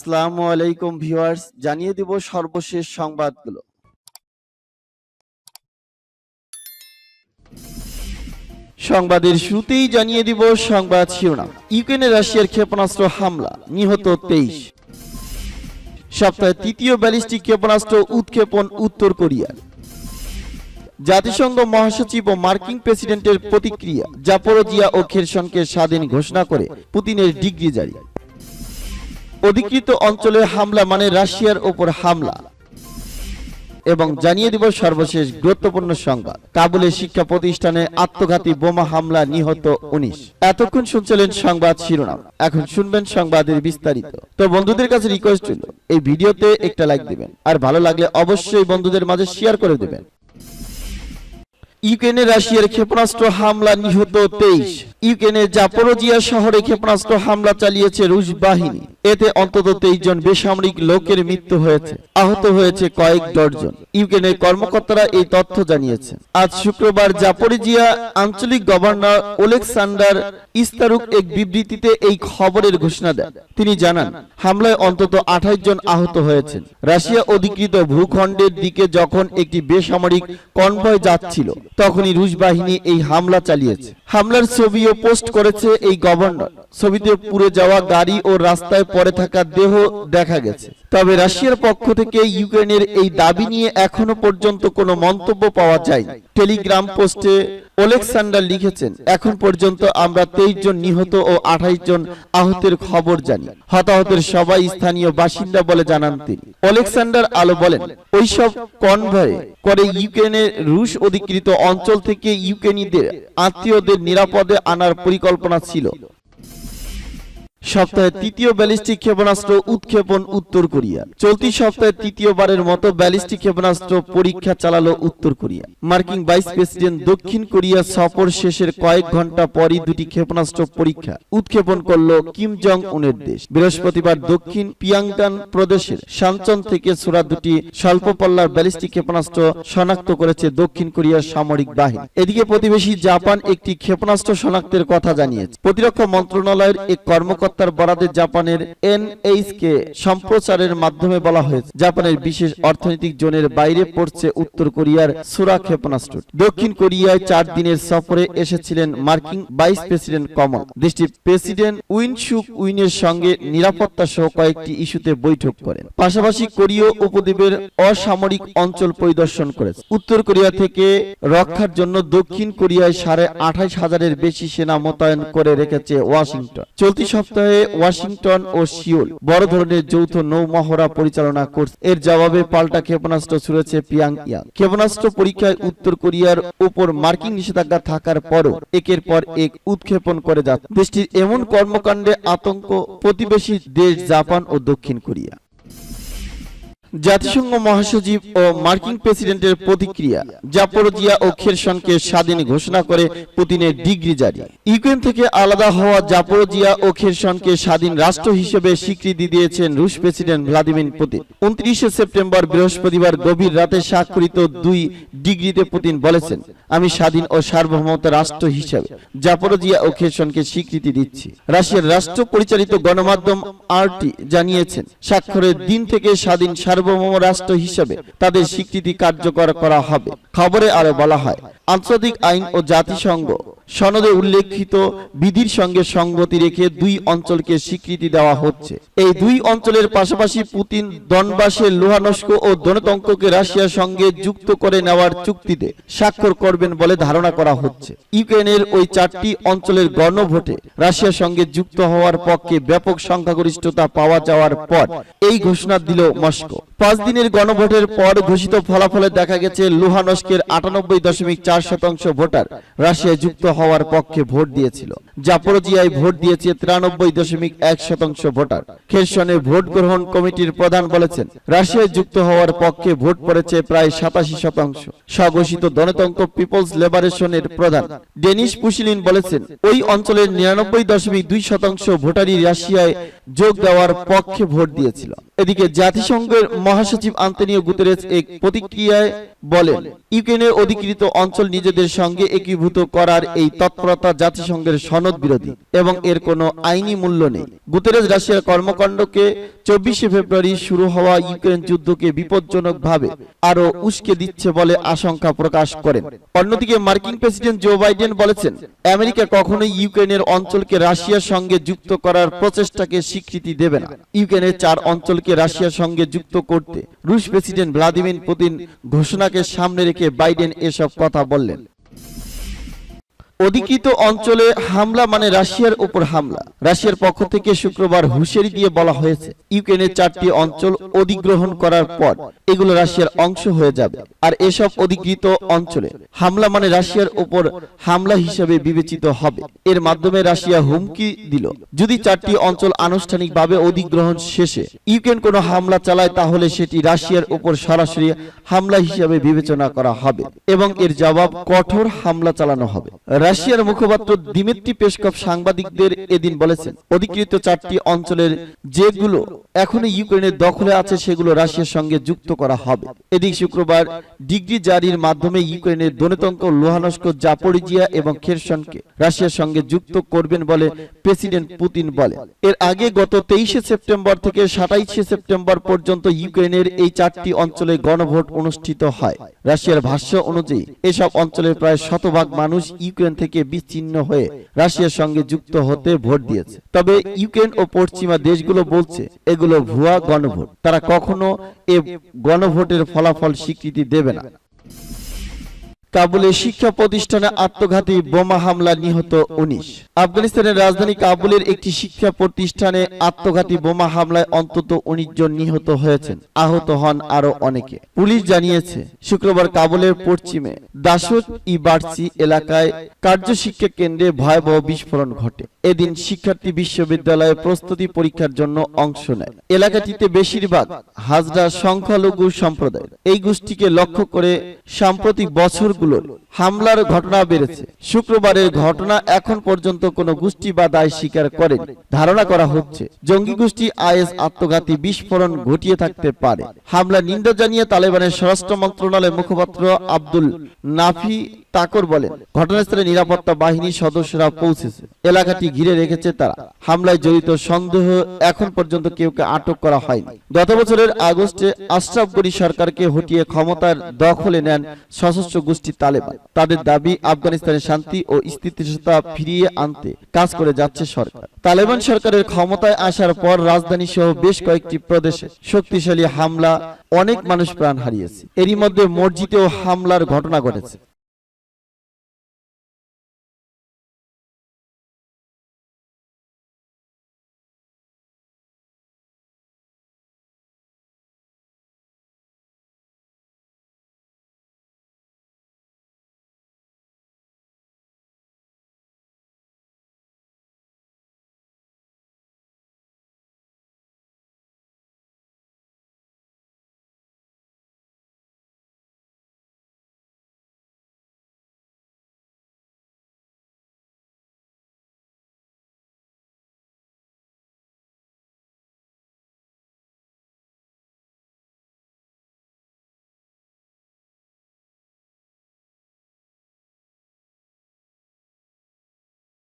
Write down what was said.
আসসালামু আলাইকুম ভিউয়ার্স, জানিয়ে দিব সর্বশেষ সংবাদগুলো। সংবাদের শুরুতেই জানিয়ে দিব সংবাদ শিরোনাম। ইউক্রেনে রাশিয়ার ক্ষেপণাস্ত্র হামলা, নিহত 23। সপ্তাহে তৃতীয় ব্যালিস্টিক ক্ষেপণাস্ত্র উৎক্ষেপণ উত্তর কোরিয়ার। জাতিসংঘ মহাসচিব ও মার্কিন প্রেসিডেন্টের প্রতিক্রিয়া, জাপোরোজিয়া ও খেরসনকে স্বাধীন ঘোষণা করে পুতিনের ডিগ্রি জারি। অধিকৃত অঞ্চলে হামলা মানে রাশিয়ার ওপর হামলা। এবং জানিয়ে দিব সর্বশেষ গুরুত্বপূর্ণ সংবাদ, কাবুলের শিক্ষা প্রতিষ্ঠানে আত্মঘাতী বোমা হামলা, নিহত 19। এতক্ষণ শুনছিলেন সংবাদ শিরোনাম, এখন শুনবেন সংবাদের বিস্তারিত। তো বন্ধুদের কাছে রিকোয়েস্ট হলো এই ভিডিওতে একটা লাইক দিবেন, আর ভালো লাগলে অবশ্যই বন্ধুদের মাঝে শেয়ার করে দেবেন। ইউক্রেনে রাশিয়ার ক্ষেপণাস্ত্র হামলা, নিহত 23। ইউক্রেনের জাপোরোজিয়া শহরে ক্ষেপণাস্ত্র হামলা চালিয়েছে রুশ বাহিনী। এতে অন্তত 23 জন বেসামরিক লোকের মৃত্যু হয়েছে, আহত হয়েছে কয়েক ডজন। ইউক্রেনের কর্মকর্তারা এই তথ্য জানিয়েছে। আজ শুক্রবার জাপোরিজিয়া আঞ্চলিক গভর্নর ওলেকসান্ডার ইস্তারুক এক বিবৃতিতে এই খবরের ঘোষণা দেন। তিনি জানান, হামলায় অন্তত 28 জন আহত হয়েছেন। রাশিয়া অধিকৃত ভূখণ্ডের দিকে যখন একটি বেসামরিক কনভয় যাচ্ছিল, তখনই রুশ বাহিনী এই হামলা চালিয়েছে। হামলার ছবিও পোস্ট করেছে এই গভর্নর। ছবিতে পুড়ে যাওয়া গাড়ি ও রাস্তায় পড়ে থাকা দেহ দেখা গেছে। তবে রাশিয়ার পক্ষ থেকে ইউক্রেনের এই দাবি নিয়ে এখনো পর্যন্ত কোনো মন্তব্য পাওয়া যায়নি। টেলিগ্রাম পোস্টে ওলেকসান্ডার লিখেছেন, এখন পর্যন্ত আমরা 23 জন নিহত ও 28 জন আহতের খবর জানি। হতাহতের সবাই স্থানীয় বাসিন্দা বলে জানান তিনি। ওলেকসান্ডার আলো বলেন, ওইসব কনভয়ে করে ইউক্রেনের রুশ অধিকৃত অঞ্চল থেকে ইউক্রেনীদের আত্মীয়দের নিরাপদে আনার পরিকল্পনা ছিল। সপ্তাহে তৃতীয় ব্যালিস্টিক ক্ষেপণাস্ত্র উৎক্ষেপণ উত্তর কোরিয়া। চলতি সপ্তাহে তৃতীয়বারের মতো ব্যালিস্টিক ক্ষেপণাস্ত্র পরীক্ষা চালালো উত্তর কোরিয়া। মার্কিন ভাইস প্রেসিডেন্ট দক্ষিণ কোরিয়া সফর শেষের কয়েক ঘন্টা পরই দুটি ক্ষেপণাস্ত্র পরীক্ষা উৎক্ষেপণ করল কিম জং উনের দেশ। বৃহস্পতিবার দক্ষিণ পিয়াংগান প্রদেশের সানচন থেকে ছোড়া দুটি স্বল্প পল্লার ব্যালিস্টিক ক্ষেপণাস্ত্র শনাক্ত করেছে দক্ষিণ কোরিয়ার সামরিক বাহিনী। এদিকে প্রতিবেশী জাপান একটি ক্ষেপণাস্ত্র শনাক্তের কথা জানিয়েছে। প্রতিরক্ষা মন্ত্রণালয়ের এক কর্মকর্তা তার বরাদে জাপানের এনএইচকে সম্প্রচারের মাধ্যমে বলা হয়েছে, জাপানের বিশেষ অর্থনৈতিক জোনের বাইরে পড়ছে উত্তর কোরিয়ার সুরা ক্ষেপণাস্ত্র। দক্ষিণ কোরিয়ায় 4 দিনের সফরে এসেছিলেন মার্কিন ভাইস প্রেসিডেন্ট কমল। দেশটির প্রেসিডেন্ট উইন সুক উইনের সঙ্গে নিরাপত্তা সহ কয়েকটি ইস্যুতে বৈঠক করেন। পাশাপাশি কোরীয় উপদ্বীপের অসামরিক অঞ্চল পরিদর্শন করেছে। উত্তর কোরিয়া থেকে রক্ষার জন্য দক্ষিণ কোরিয়ায় 28,500-এর বেশি সেনা মোতায়েন করে রেখেছে ওয়াশিংটন। চলতি সপ্তাহে ওয়াশিংটন ও সিওল বড় ধরনের যৌথ নৌ মহড়া পরিচালনা করছে। এর জবাবে পাল্টা ক্ষেপণাস্ত্র ছুড়েছে পিয়াংইয়াং। ক্ষেপণাস্ত্র পরীক্ষায় উত্তর কোরিয়ার উপর মার্কিন নিষেধাজ্ঞা থাকার পরও একের পর এক উৎক্ষেপণ করে যাচ্ছে। দেশটির এমন কর্মকাণ্ডে আতঙ্ক প্রতিবেশী দেশ জাপান ও দক্ষিণ কোরিয়া। জাতিসংঘ মহাসচিব ও মার্কিন প্রেসিডেন্টের প্রতিক্রিয়া, জাপোরোজিয়া ও খেরসনকে স্বাধীন ঘোষণা করে পুতিনের ডিগ্রি জারি। ইউক্রেন থেকে আলাদা হওয়া জাপোরোজিয়া ও খেরসনকে স্বাধীন রাষ্ট্র হিসেবে স্বীকৃতি দিয়েছেন রুশ প্রেসিডেন্ট ভ্লাদিমির পুতিন। 29 সেপ্টেম্বর বৃহস্পতিবার গভীর রাতে স্বাক্ষরিত 2 ডিগ্রিতে পুতিন বলেছেন, আমি স্বাধীন ও সার্বভৌমত্ব রাষ্ট্র হিসেবে জাপোরোজিয়া ও খেরসনকে স্বীকৃতি দিচ্ছি। রাশিয়ার রাষ্ট্র পরিচালিত গণমাধ্যম আরটি জানিয়েছেন, স্বাক্ষরের দিন থেকে স্বাধীন সার্বভৌম রাষ্ট্র হিসেবে তাদের স্বীকৃতি কার্যকর করা হবে। খবরে আরো বলা হয়, আন্তর্জাতিক আইন ও জাতিসংঘ সনদে উল্লেখিত বিধির সঙ্গে সঙ্গতি রেখে 2 অঞ্চলকে স্বীকৃতি দেওয়া হচ্ছে। এই 2 অঞ্চলের পাশাপাশি পুতিন দনবাসের লুহানস্ক ও দনেতঙ্ককে রাশিয়ার সঙ্গে যুক্ত করে নেওয়ার চুক্তিতে স্বাক্ষর করবেন বলে ধারণা করা হচ্ছে। ইউক্রেনের ওই 4টি অঞ্চলের গণভোটে রাশিয়ার সঙ্গে যুক্ত হওয়ার পক্ষে ব্যাপক সংখ্যাগরিষ্ঠতা পাওয়া যাওয়ার পর এই ঘোষণা দিল মস্কো। 5 দিনের গণভোটের পর ঘোষিত ফলাফলে দেখা গেছে লুহানস্কের 98.4% ভোটার রাশিয়ায় যুক্ত হওয়ার পক্ষে ভোট দিয়েছিল। জাপোরোজিয়ায় ভোট দিয়েছে 93.1% ভোটার। খেরসনে ভোট গ্রহণ কমিটির প্রধান বলেছেন, রাশিয়ায় যুক্ত হওয়ার পক্ষে ভোট পড়েছে প্রায় 87%। স্বঘোষিত দনেতঙ্ক পিপলস লিবারেশনের প্রধান ডেনিস পুশিলিন বলেছেন, ওই অঞ্চলের 99.2% ভোটারই রাশিয়ায় যোগ দেওয়ার পক্ষে ভোট দিয়েছিল। এদিকে জাতিসংঘের মহাসচিব আন্তোনিও গুতেরেস এক প্রতিক্রিয়ায় বলেন, ইউক্রেনের অধিকৃত অঞ্চল নিজেদের সঙ্গে একীভূত করার এই তৎপরতা জাতিসংঘের সনদ বিরোধী এবং এর কোনো আইনি মূল্য নেই। গুতেরেস রাশিয়ার কর্মকাণ্ডকে 24 ফেব্রুয়ারি শুরু হওয়া ইউক্রেন যুদ্ধকে বিপজ্জনকভাবে আরো উস্কে দিচ্ছে বলে আশঙ্কা প্রকাশ করেন। অন্যদিকে মার্কিন প্রেসিডেন্ট জো বাইডেন বলেছেন, আমেরিকা কখনোই ইউক্রেনের অঞ্চলকে রাশিয়ার সঙ্গে যুক্ত করার প্রচেষ্টাকে স্বীকৃতি দেবে না। ইউক্রেনের 4 অঞ্চলকে রাশিয়ার সঙ্গে যুক্ত করতে রুশ প্রেসিডেন্ট ভ্লাদিমির পুতিন ঘোষণাকে সামনে রেখে বাইডেন এসব কথা বললেন। অধিকৃত অঞ্চলে হামলা মানে রাশিয়ার উপর হামলা। রাশিয়ার পক্ষ থেকে শুক্রবার হুঁশিয়ারি দিয়ে বলা হয়েছে, ইউক্রেনের 4টি অঞ্চল অধিগ্রহণ করার পর এগুলো রাশিয়ার অংশ হয়ে যাবে। আর এসব অধিকৃত অঞ্চলে হামলা মানে রাশিয়ার উপর হামলা হিসেবে বিবেচিত হবে। এর মাধ্যমে রাশিয়া হুমকি দিল, যদি 4টি অঞ্চল আনুষ্ঠানিকভাবে অধিগ্রহণ শেষে ইউক্রেন কোনো হামলা চালায় তাহলে সেটি রাশিয়ার উপর সরাসরি হামলা হিসেবে বিবেচনা করা হবে এবং এর জবাব কঠোর হামলা চালানো হবে। রাশিয়ার মুখপাত্র দিমিত্রি পেসকভ সাংবাদিকদের এদিন বলেছেন, অধিকৃত 4টি অঞ্চলের যেগুলো এখনো ইউক্রেনের দখলে আছে সেগুলো রাশিয়ার সঙ্গে যুক্ত করা হবে। এদিকে শুক্রবার ডিগ্রি জারির মাধ্যমে ইউক্রেনের দোনেতঙ্ক, লুহানস্ক, জাপোরিজিয়া এবং খেরসনকে রাশিয়ার সঙ্গে যুক্ত করবেন বলে প্রেসিডেন্ট পুতিন বলেন। এর আগে গত 23 সেপ্টেম্বর থেকে 27 সেপ্টেম্বর পর্যন্ত ইউক্রেনের এই 4টি অঞ্চলে গণভোট অনুষ্ঠিত হয়। রাশিয়ার ভাষ্য অনুযায়ী এসব অঞ্চলের প্রায় শতভাগ মানুষ ইউক্রেন থেকে বিচ্ছিন্ন হয়ে রাশিয়ার সঙ্গে যুক্ত হতে ভোট দিয়েছে। তবে ইউক্রেন ও পশ্চিমা দেশগুলো বলছে এগুলো ভুয়া গণভোট, তারা কখনো এ গণভোটের ফলাফল স্বীকৃতি দেবে না। কাবুলে শিক্ষা প্রতিষ্ঠানে আত্মঘাতী বোমা হামলা, নিহত 19। আফগানিস্তানের রাজধানী কাবুলের একটি শিক্ষা প্রতিষ্ঠানে আত্মঘাতী বোমা হামলায় অন্তত 19 জন নিহত হয়েছেন, আহত হন আরো অনেকে। পুলিশ জানিয়েছে, শুক্রবার কাবুলের পশ্চিমে দাসুত ই বার্সি এলাকায় কার্য শিক্ষা কেন্দ্রে ভয়াবহ বিস্ফোরণ ঘটে। এদিন শিক্ষার্থী বিশ্ববিদ্যালয়ে প্রস্তুতি পরীক্ষার জন্য অংশ নেয়। এলাকাটিতে বেশিরভাগ হাজরা সংখ্যালঘু সম্প্রদায়। এই গোষ্ঠীকে লক্ষ্য করে সাম্প্রতিক বছরগুলোর হামলার ঘটনা বেড়েছে। শুক্রবারের ঘটনা এখন পর্যন্ত কোনো গোষ্ঠী বা দায় স্বীকার করেনি। ধারণা করা হচ্ছে জঙ্গি গোষ্ঠী আইএস আত্মঘাতী বিস্ফোরণ ঘটিয়ে থাকতে পারে। হামলা নিন্দা জানিয়ে তালেবানের স্বরাষ্ট্র মন্ত্রণালয়ের মুখপাত্র আব্দুল নাফি তাকর বলেন, ঘটনাস্থলে নিরাপত্তা বাহিনীর সদস্যরা পৌঁছেছে, এলাকাটি ঘিরে রেখেছে তারা। হামলায় জড়িত সন্দেহ এখন পর্যন্ত কেউকে আটক করা হয়নি। গত বছরের আগস্টে আশরাফ গনি সরকারকে হটিয়ে ক্ষমতার দখলে নেন সশস্ত্র গোষ্ঠী তালেবান। তাদের দাবি, আফগানিস্তানের শান্তি ও স্থিতিশীলতা ফিরিয়ে আনতে কাজ করে যাচ্ছে সরকার। তালেবান সরকারের ক্ষমতায় আসার পর রাজধানী সহ বেশ কয়েকটি প্রদেশে শক্তিশালী হামলা, অনেক মানুষ প্রাণ হারিয়েছে। এরই মধ্যে মসজিদেও হামলার ঘটনা ঘটেছে।